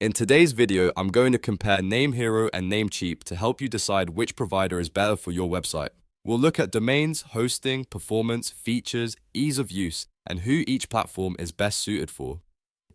In today's video, I'm going to compare NameHero and Namecheap to help you decide which provider is better for your website. We'll look at domains, hosting, performance, features, ease of use, and who each platform is best suited for.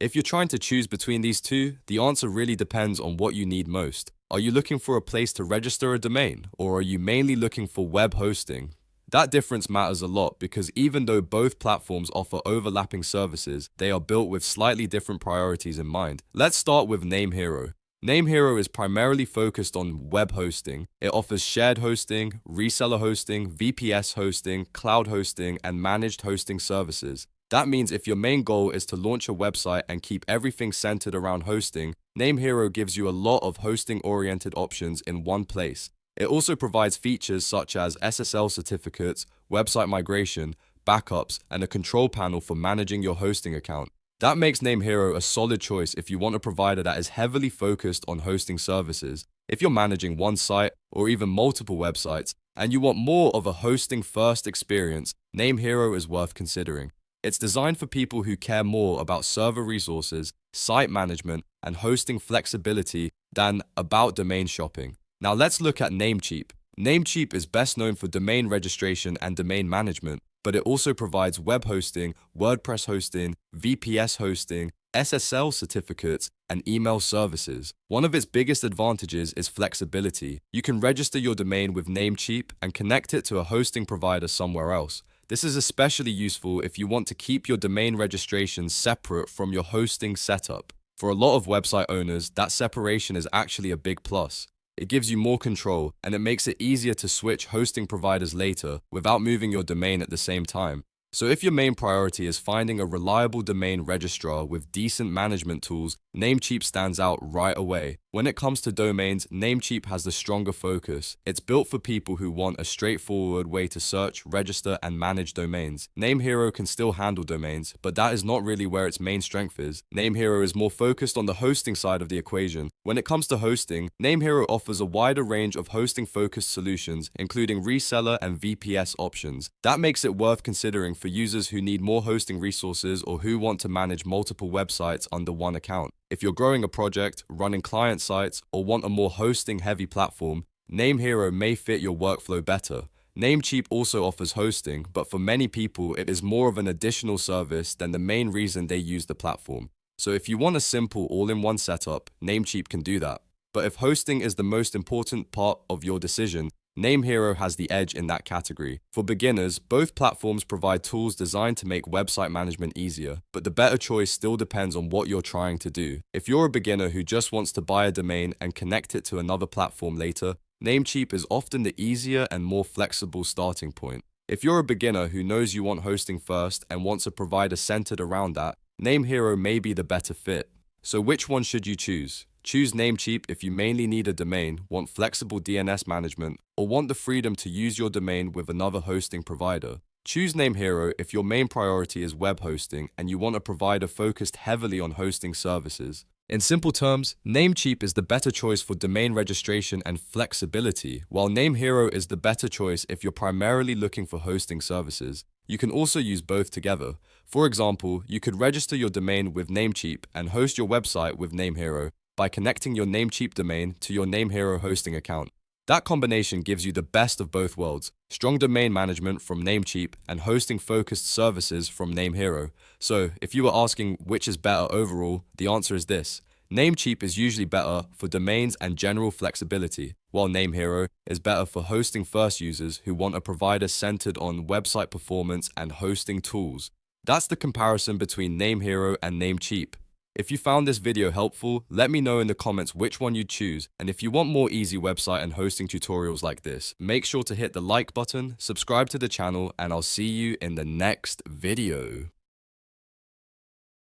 If you're trying to choose between these two, the answer really depends on what you need most. Are you looking for a place to register a domain, or are you mainly looking for web hosting? That difference matters a lot because even though both platforms offer overlapping services, they are built with slightly different priorities in mind. Let's start with NameHero. NameHero is primarily focused on web hosting. It offers shared hosting, reseller hosting, VPS hosting, cloud hosting, and managed hosting services. That means if your main goal is to launch a website and keep everything centered around hosting, NameHero gives you a lot of hosting-oriented options in one place. It also provides features such as SSL certificates, website migration, backups, and a control panel for managing your hosting account. That makes NameHero a solid choice if you want a provider that is heavily focused on hosting services. If you're managing one site or even multiple websites and you want more of a hosting-first experience, NameHero is worth considering. It's designed for people who care more about server resources, site management, and hosting flexibility than about domain shopping. Now let's look at Namecheap. Namecheap is best known for domain registration and domain management, but it also provides web hosting, WordPress hosting, VPS hosting, SSL certificates, and email services. One of its biggest advantages is flexibility. You can register your domain with Namecheap and connect it to a hosting provider somewhere else. This is especially useful if you want to keep your domain registration separate from your hosting setup. For a lot of website owners, that separation is actually a big plus. It gives you more control, and it makes it easier to switch hosting providers later without moving your domain at the same time. So if your main priority is finding a reliable domain registrar with decent management tools, Namecheap stands out right away. When it comes to domains, Namecheap has the stronger focus. It's built for people who want a straightforward way to search, register, and manage domains. NameHero can still handle domains, but that is not really where its main strength is. NameHero is more focused on the hosting side of the equation. When it comes to hosting, NameHero offers a wider range of hosting-focused solutions, including reseller and VPS options. That makes it worth considering for users who need more hosting resources or who want to manage multiple websites under one account. If you're growing a project, running client sites, or want a more hosting-heavy platform, NameHero may fit your workflow better. Namecheap also offers hosting, but for many people, it is more of an additional service than the main reason they use the platform. So if you want a simple all-in-one setup, Namecheap can do that. But if hosting is the most important part of your decision, NameHero has the edge in that category. For beginners, both platforms provide tools designed to make website management easier, but the better choice still depends on what you're trying to do. If you're a beginner who just wants to buy a domain and connect it to another platform later, Namecheap is often the easier and more flexible starting point. If you're a beginner who knows you want hosting first and wants a provider centered around that, NameHero may be the better fit. So which one should you choose? Choose Namecheap if you mainly need a domain, want flexible DNS management, or want the freedom to use your domain with another hosting provider. Choose NameHero if your main priority is web hosting and you want a provider focused heavily on hosting services. In simple terms, Namecheap is the better choice for domain registration and flexibility, while NameHero is the better choice if you're primarily looking for hosting services. You can also use both together. For example, you could register your domain with Namecheap and host your website with NameHero by connecting your Namecheap domain to your NameHero hosting account. That combination gives you the best of both worlds: strong domain management from Namecheap and hosting-focused services from NameHero. So, if you were asking which is better overall, the answer is this. Namecheap is usually better for domains and general flexibility, while NameHero is better for hosting-first users who want a provider centered on website performance and hosting tools. That's the comparison between NameHero and Namecheap. If you found this video helpful, let me know in the comments which one you'd choose, and if you want more easy website and hosting tutorials like this, make sure to hit the like button, subscribe to the channel, and I'll see you in the next video.